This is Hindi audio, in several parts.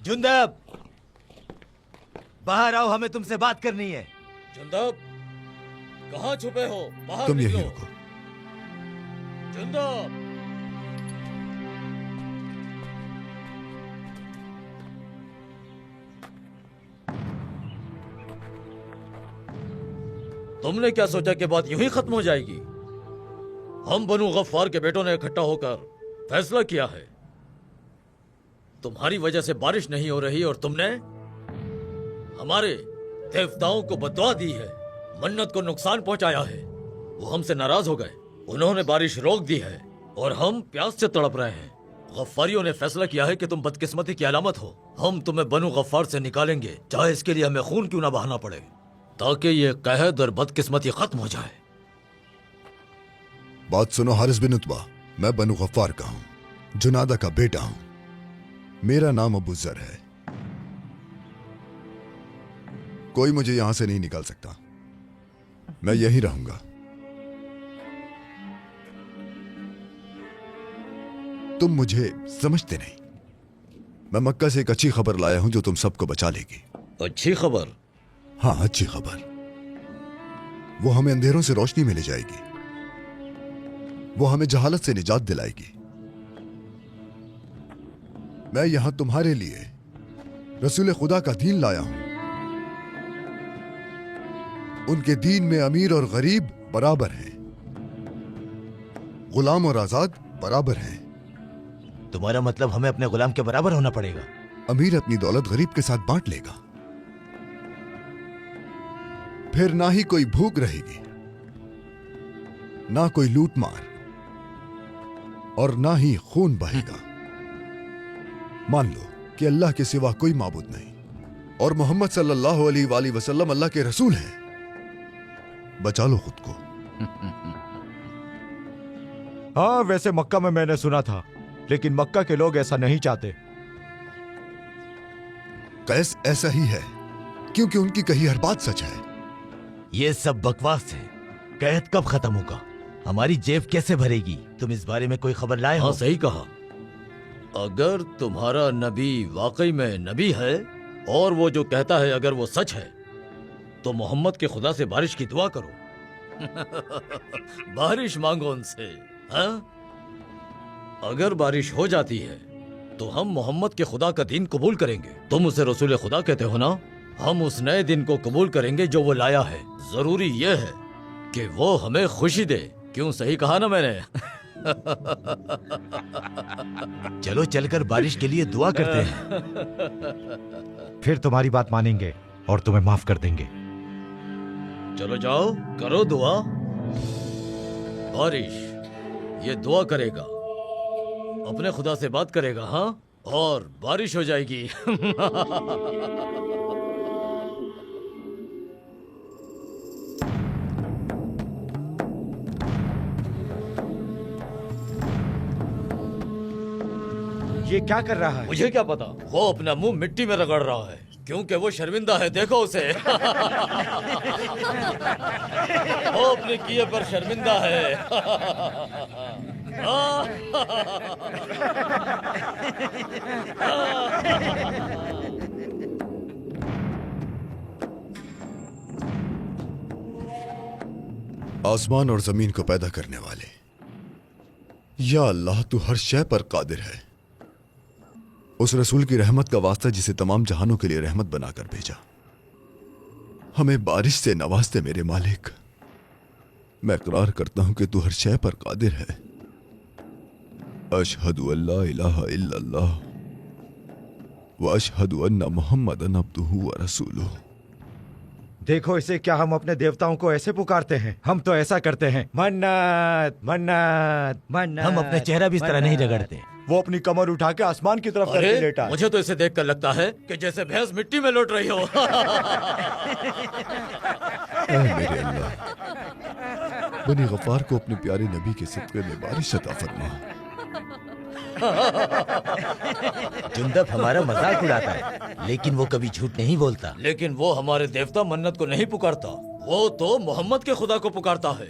जुंदब, बाहर आओ, हमें तुमसे बात करनी है। जुंदब, कहाँ छुपे हो? बाहर तुम यहीं निकलो। रुको। जुंदब, तुमने क्या सोचा कि बात यूं ही खत्म हो जाएगी? हम बनु गफ्फार के बेटों ने इकट्ठा होकर फैसला किया है। तुम्हारी वजह से बारिश नहीं हो रही और तुमने हमारे देवताओं को बददुआ दी है, मन्नत को नुकसान पहुंचाया है। वो हमसे नाराज हो गए, उन्होंने बारिश रोक दी है और हम प्यास से तड़प रहे हैं। गफ्फारियों ने फैसला किया है कि तुम बदकिस्मती की अलामत हो। हम तुम्हें बनु गफ्फार से निकालेंगे, चाहे इसके लिए हमें खून क्यों ना बहाना पड़े, ताकि ये कहद और बदकिस्मती खत्म हो जाए। बात सुनो हारिस बिन उतबा, मैं बनु गफ्फार का हूं, जुनादा का बेटा हूं। मेरा नाम अबू जर है। कोई मुझे यहां से नहीं निकाल सकता, मैं यहीं रहूंगा। तुम मुझे समझते नहीं। मैं मक्का से एक अच्छी खबर लाया हूं जो तुम सबको बचा लेगी। अच्छी खबर? हाँ, अच्छी खबर। वो हमें अंधेरों से रोशनी में ले जाएगी, वो हमें जहालत से निजात दिलाएगी। मैं यहां तुम्हारे लिए रसूल खुदा का दीन लाया हूं। उनके दीन में अमीर और गरीब बराबर हैं, गुलाम और आजाद बराबर हैं। तुम्हारा मतलब हमें अपने गुलाम के बराबर होना पड़ेगा? अमीर अपनी दौलत गरीब के साथ बांट लेगा, फिर ना ही कोई भूख रहेगी, ना कोई लूटमार, और ना ही खून बहेगा। मान लो कि अल्लाह के सिवा कोई माबूद नहीं और मोहम्मद सल्लल्लाहु अलैहि वसल्लम अल्लाह के रसूल हैं। बचा लो खुद को। हाँ, वैसे मक्का में मैंने सुना था, लेकिन मक्का के लोग ऐसा नहीं चाहते। कैस ऐसा ही है, क्योंकि उनकी कही हर बात सच है। ये सब बकवास है। कैद कब खत्म होगा? हमारी जेब कैसे भरेगी? तुम इस बारे में कोई खबर लाए हो? हाँ, सही कहा। अगर तुम्हारा नबी वाकई में नबी है और वो जो कहता है अगर वो सच है, तो मोहम्मद के खुदा से बारिश की दुआ करो। बारिश मांगो उनसे। हाँ? अगर बारिश हो जाती है तो हम मोहम्मद के खुदा का दीन कबूल करेंगे। तुम उसे रसूल खुदा कहते हो ना? हम उस नए दिन को कबूल करेंगे जो वो लाया है। जरूरी यह है कि वो हमें खुशी दे। क्यों, सही कहा ना मैंने? चलो चलकर बारिश के लिए दुआ करते हैं। फिर तुम्हारी बात मानेंगे और तुम्हें माफ कर देंगे। चलो जाओ, करो दुआ। बारिश ये दुआ करेगा, अपने खुदा से बात करेगा, हाँ, और बारिश हो जाएगी। ये क्या कर रहा है? मुझे क्या पता। वो अपना मुंह मिट्टी में रगड़ रहा है क्योंकि वो शर्मिंदा है। देखो उसे। वो अपने किए पर शर्मिंदा है। आसमान और जमीन को पैदा करने वाले, या अल्लाह तू हर शय पर कादिर है। उस रसूल की रहमत का वास्ता जिसे तमाम जहानों के लिए रहमत बनाकर भेजा, हमें बारिश से नवाजते मेरे मालिक। मैं इकरार करता हूं कि तू हर शय पर कादिर है। अशहदु अल्ला इलाहा इल्लल्लाह व अशहदु अन्ना मुहम्मदन अब्दुहु व रसूलुहु। देखो इसे, क्या हम अपने देवताओं को ऐसे पुकारते हैं? हम तो ऐसा करते हैं, मन्नत मन्नत मन्नत। हम अपने चेहरा भी इस तरह नहीं रगड़ते। वो अपनी कमर उठा के आसमान की तरफ करके लेटा है। मुझे तो इसे देखकर लगता है कि जैसे भैंस मिट्टी में लौट रही हो। ऐ मेरे अल्लाह, बनी गफार को अपने प्यारे नबी के सदक़े में बारिश अता फरमा। जुंदब हमारा मजाक उड़ाता है, लेकिन वो कभी झूठ नहीं बोलता। लेकिन वो हमारे देवता मन्नत को नहीं पुकारता, वो तो मोहम्मद के खुदा को पुकारता है।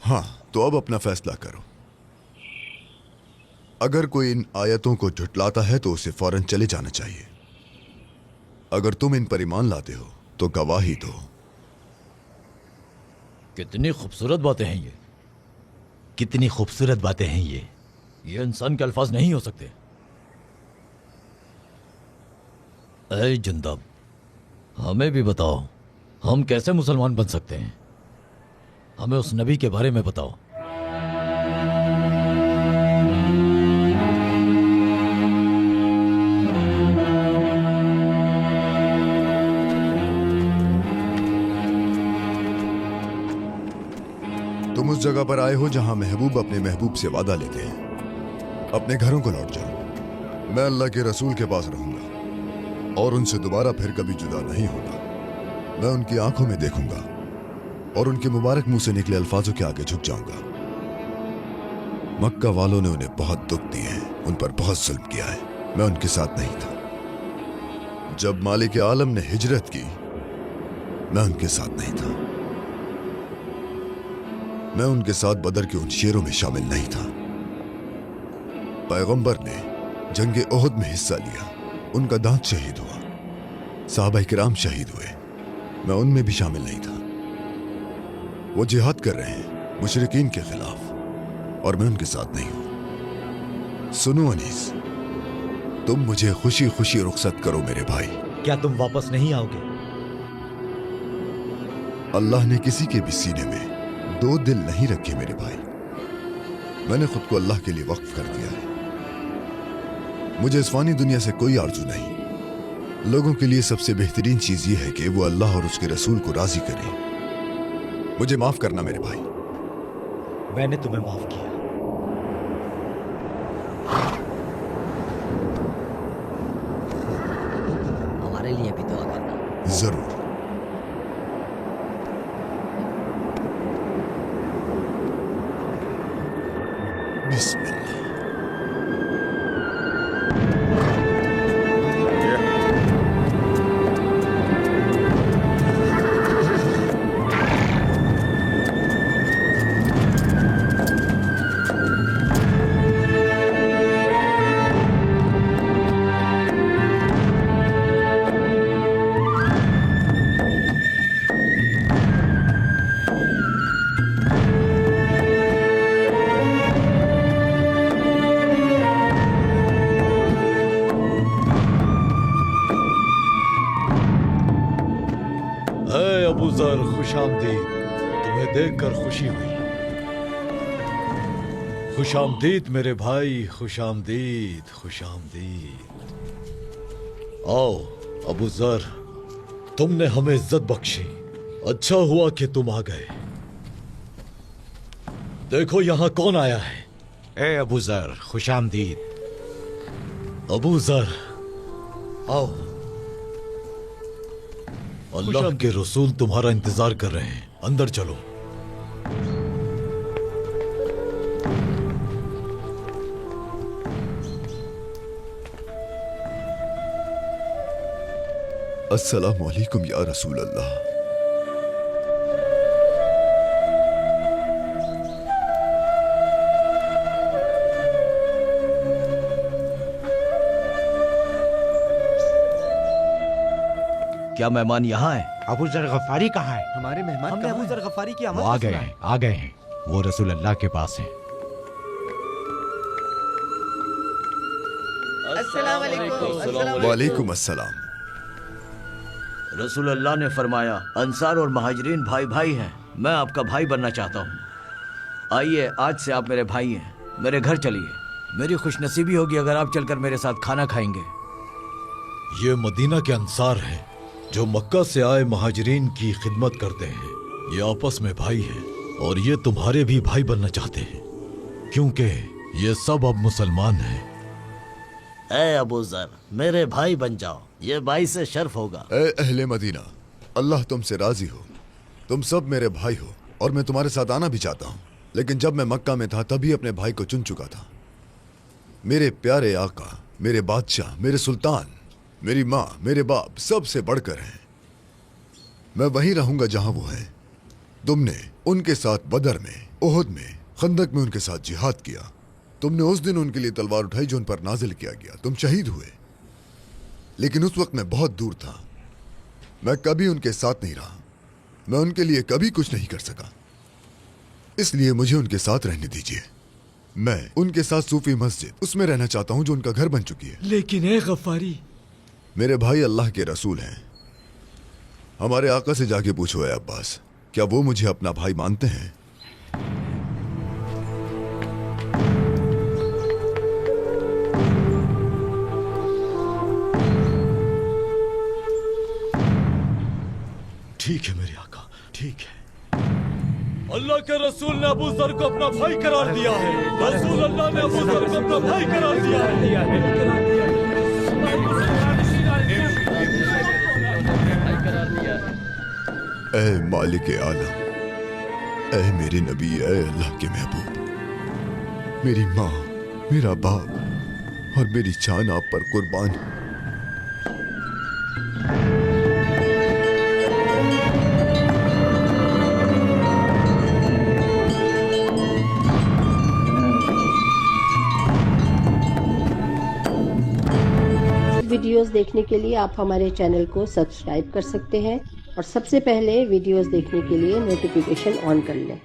हाँ, तो अब अपना फैसला करो। अगर कोई इन आयतों को झुटलाता है तो उसे फौरन चले जाना चाहिए। अगर तुम इन पर ईमान लाते हो तो गवाही दो। कितनी खूबसूरत बातें हैं ये। कितनी खूबसूरत बातें हैं ये इंसान के अल्फाज नहीं हो सकते। ऐ जुंदब, हमें भी बताओ, हम कैसे मुसलमान बन सकते हैं? हमें उस नबी के बारे में बताओ। तुम उस जगह पर आए हो जहां महबूब अपने महबूब से वादा लेते हैं। अपने घरों को लौट जाओ। मैं अल्लाह के रसूल के पास रहूंगा और उनसे दोबारा फिर कभी जुदा नहीं होगा। मैं उनकी आंखों में देखूंगा और उनके मुबारक मुंह से निकले अल्फाजों के आगे झुक जाऊंगा। मक्का वालों ने उन्हें बहुत दुख दिए हैं, उन पर बहुत जुल्म किया है। मैं उनके साथ नहीं था। जब मालिक आलम ने हिजरत की, मैं उनके साथ नहीं था। मैं उनके साथ बदर के उन शेरों में शामिल नहीं था। पैगंबर ने जंगे ओहद में हिस्सा लिया, उनका दांत शहीद हुआ। साहबा किराम शहीद हुए, मैं उनमें भी शामिल नहीं था। वो जिहाद कर रहे हैं मुशरिकीन के खिलाफ और मैं उनके साथ नहीं हूं। सुनो अनीस, तुम मुझे खुशी खुशी रुखसत करो मेरे भाई। क्या तुम वापस नहीं आओगे? अल्लाह ने किसी के भी सीने में दो दिल नहीं रखे मेरे भाई। मैंने खुद को अल्लाह के लिए वक्फ कर दिया है। मुझे इस फानी दुनिया से कोई आरजू नहीं। लोगों के लिए सबसे बेहतरीन चीज यह है कि वो अल्लाह और उसके रसूल को राजी करें। मुझे माफ करना मेरे भाई। मैंने तुम्हें माफ किया। हमारे लिए भी दुआ करना। जरूर। बिस्मिल्लाह। अबू ज़र, खुशामदीद। तुम्हें देखकर खुशी हुई। खुशामदीद मेरे भाई, खुशामदीद, खुशामदीद। आओ अबू ज़र, तुमने हमें इज्जत बख्शी। अच्छा हुआ कि तुम आ गए। देखो यहाँ कौन आया है। ए अबू ज़र, खुशामदीद। अबू ज़र, आओ। अल्लाह के रसूल तुम्हारा इंतजार कर रहे हैं, अंदर चलो। अस्सलामु अलैकुम या रसूल अल्लाह। क्या मेहमान यहाँ है? अबू ज़र गफारी कहाँ है? हमारे मेहमान हमने अबू ज़र गफारी की आमद वो आ का गए सुना हैं, आ गए हैं। वो रसूल अल्लाह के पास हैं। वालेकुम अस्सलाम। रसूल अल्लाह ने फरमाया अंसार और महाजरीन भाई भाई हैं। मैं आपका भाई बनना चाहता हूँ। आइए, आज से आप मेरे भाई हैं। मेरे घर चलिए। मेरी खुशनसीबी होगी अगर आप चलकर मेरे साथ खाना खाएंगे। ये मदीना के अंसार हैं जो मक्का से आए महाजरीन की खिदमत करते हैं। ये आपस में भाई हैं और ये तुम्हारे भी भाई बनना चाहते हैं क्योंकि ये सब अब मुसलमान हैं। ए अबू जर, मेरे भाई बन जाओ, ये भाई से शर्फ होगा। ए अहले मदीना, अल्लाह तुमसे राजी हो। तुम सब मेरे भाई हो और मैं तुम्हारे साथ आना भी चाहता हूँ, लेकिन जब मैं मक्का में था तभी अपने भाई को चुन चुका था। मेरे प्यारे आका, मेरे बादशाह, मेरे सुल्तान, मेरी माँ, मेरे बाप सबसे बढ़कर हैं। मैं वहीं रहूंगा जहां वो हैं। तुमने उनके साथ बदर में, ओहद में, खंदक में उनके साथ जिहाद किया। तुमने उस दिन उनके लिए तलवार उठाई जो उन पर नाजिल किया गया। तुम शहीद हुए, लेकिन उस वक्त मैं बहुत दूर था। मैं कभी उनके साथ नहीं रहा। मैं उनके लिए कभी कुछ नहीं कर सका, इसलिए मुझे उनके साथ रहने दीजिए। मैं उनके साथ सूफी मस्जिद उसमें रहना चाहता हूं जो उनका घर बन चुकी है। लेकिन ए गफ्फारी, मेरे भाई अल्लाह के रसूल हैं। हमारे आका से जाके पूछो है अब्बास, क्या वो मुझे अपना भाई मानते हैं? ठीक है मेरे आका, ठीक है। अल्लाह के रसूल ने अबू जर को अपना भाई करार दिया है। रसूल अल्लाह ने अबू जर को अपना भाई करार दिया है। ऐ मालिक आलम, ऐ मेरे नबी, ऐ अल्लाह के महबूब, मेरी माँ, मेरा बाप और मेरी जान आप पर कुर्बान है। वीडियोस देखने के लिए आप हमारे चैनल को सब्सक्राइब कर सकते हैं और सबसे पहले वीडियोस देखने के लिए नोटिफिकेशन ऑन कर लें।